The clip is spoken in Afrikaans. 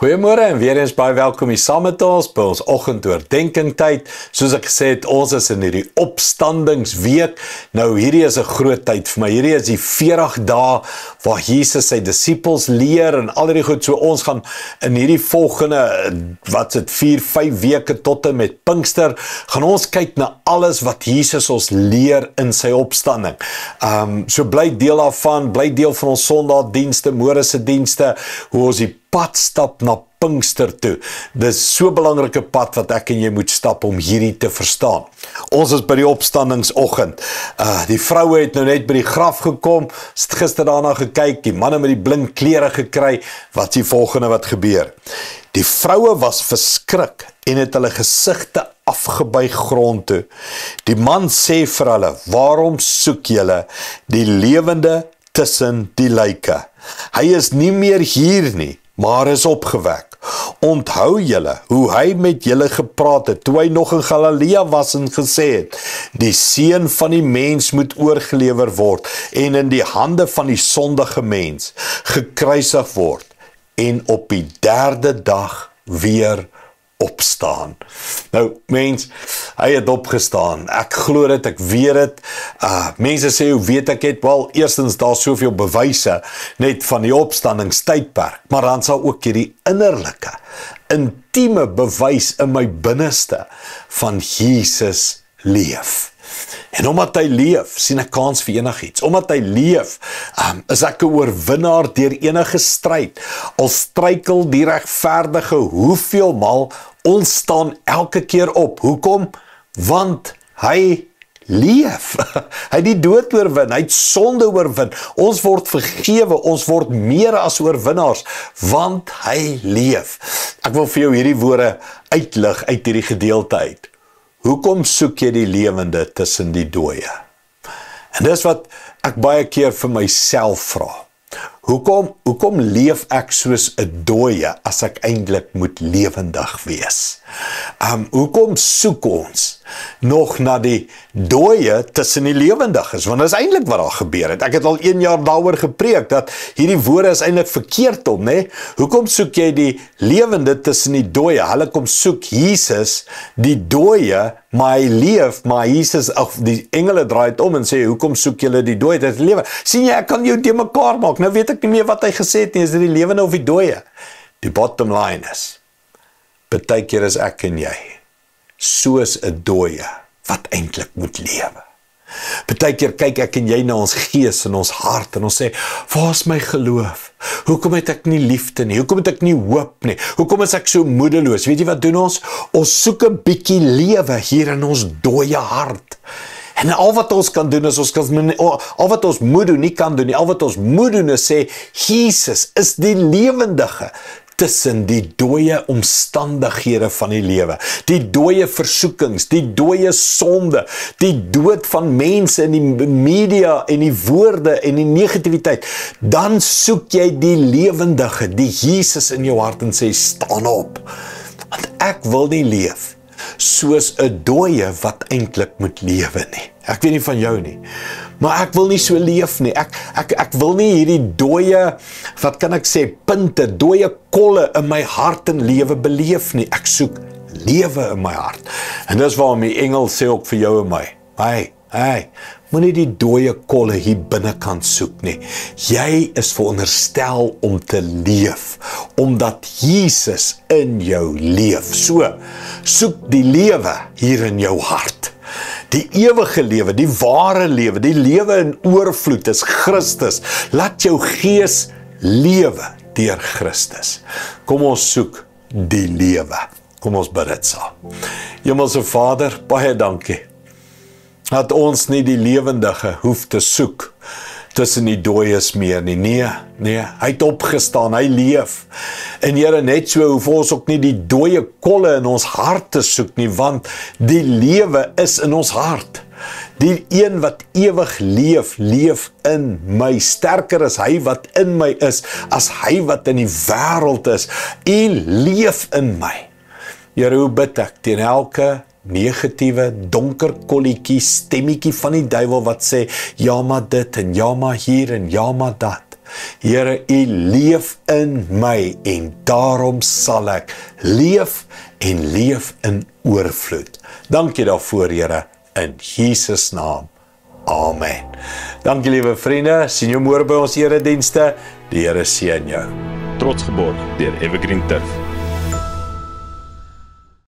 Goeiemôre en weer eens baie welkom hier saam met ons by ons oggendoordenkingtyd. Soos ek gesê het, ons is in hierdie opstandingsweek. Nou hierdie is 'n groot tyd vir my. Hierdie is die 40 dae waar Jesus sy disippels leer en al hierdie goed. So ons gaan in hierdie volgende, 4-5 weke tot en met Pinkster, gaan ons kyk na alles wat Jesus ons leer in sy opstanding. So bly deel daarvan, bly deel van ons Sondagdienste, môre se dienste, hoe ons die pad stap na Pinkster toe. Dis so 'n belangrike pad wat ek en jy moet stap om hierdie te verstaan. Ons is by die opstandingsoggend. Die vroue het nou net by die graf gekom, het gister daarna gekyk, die manne met die blink klere gekry. Wat is die volgende wat gebeur? Die vroue was verskrik en het hulle gesigte afgebuig grond toe. Die man sê vir hulle, waarom soek julle die lewende tussen die lyke? Hy is nie meer hier nie, maar is opgewek. Onthou julle hoe hy met julle gepraat het, toe hy nog in Galilea was en gesê het, die seun van die mens moet oorgelewer word en in die hande van die sondige mens gekruisig word en op die 3de dag weer opstaan. Nou, mens, hy het opgestaan. Ek glo dit, ek weet dit. Mense sê, hoe weet ek het? Wel, eerstens, daar soveel bewyse net van die opstandingstydperk, maar dan sal ook hierdie innerlike, intieme bewys in my binneste van Jesus leef. En omdat hy leef, sien ek kans vir enigiets. Omdat hy leef, is ek 'n oorwinnaar deur enige stryd. Al struikel die regverdige hoeveel mal, ons staan elke keer op. Hoekom? Want hy leef. Hy het die dood oorwin, hy het sonde oorwin. Ons word vergewe, ons word meer as oorwinnaars, want hy leef. Ek wil vir jou hierdie woorde uitlig uit hierdie gedeelte uit. Hoekom soek jy die lewende tussen die dooie? En dis wat ek baie keer vir myself vra. Hoekom leef ek soos 'n dooie as ek eintlik moet lewendig wees? Hoekom soek ons nog na die dooie tussen die lewendiges? Want dit is eintlik wat daar gebeur het. Ek het al 1 jaar daaroor gepreek, dat hierdie woorde is eintlik verkeerd om, né? Hoekom soek jy die lewende tussen die dooie? Hulle kom soek Jesus, die dooie, maar hy leef, maar Jesus, die engele draai het om en sê, hoekom soek julle die dooie tussen die lewe? Sien jy, ek kan jou te mekaar maak, nou weet ek nie meer wat hy gesê het nie, is dit die lewende of die dooie? Die bottom line is, partykeer is ek en jy soos 'n dooie wat eintlik moet lewe. Partykeer kyk ek en jy na ons gees en ons hart en ons sê, waar is my geloof? Hoekom het ek nie liefde nie? Hoekom het ek nie hoop nie? Hoekom is ek so moedeloos? Weet jy wat doen ons? Ons soek 'n bietjie lewe hier in ons dooie hart. En al wat ons kan doen is, al wat ons moet doen, nie kan doen nie, al wat ons moet doen is sê, Jesus is die lewendige tussen die dooie omstandighede van die lewe, die dooie versoekings, die dooie sonde, die dood van mense in die media en die woorde en die negativiteit. Dan soek jy die lewendige, die Jesus in jou hart en sê, staan op. Want ek wil nie leef soos 'n dooie wat eintlik moet lewe nie. Ek weet nie van jou nie, maar ek wil nie so leef nie. Ek wil nie hierdie dooie, wat kan ek sê, punte, dooie kolle in my hart en lewe beleef nie. Ek soek lewe in my hart. En dis waarom die engel sê ook vir jou en my, hey, moenie die dooie kolle hier binnekant soek nie. Jy is veronderstel om te leef, omdat Jesus in jou leef. So, soek die lewe hier in jou hart. Die ewige lewe, die ware lewe, die lewe in oorvloed is Christus. Laat jou gees lewe deur Christus. Kom ons soek die lewe. Kom ons bid dit saam. Hemelse Vader, baie dankie dat ons nie die lewendige hoef te soek tussen die dooies meer nie. Nee, hy het opgestaan, hy leef. En Here, net so hoef ons ook nie die dooie kolle in ons hart te soek nie, want die lewe is in ons hart. Die een wat ewig leef, leef in my. Sterker is hy wat in my is, as hy wat in die wêreld is. U leef in my. Here, hoe bid ek teen elke negatiewe, donker kolletjie, stemmetjie van die duiwel wat sê, ja maar dit en ja maar hier en ja maar dat. Here, U leef in my en daarom sal ek leef en leef in oorvloed. Dankie daarvoor, Here, in Jesus naam. Amen. Dankie liewe vriende, sien jou môre by ons eredienste. Die Here seën jou. Trots geborg deur Evergreen Turf.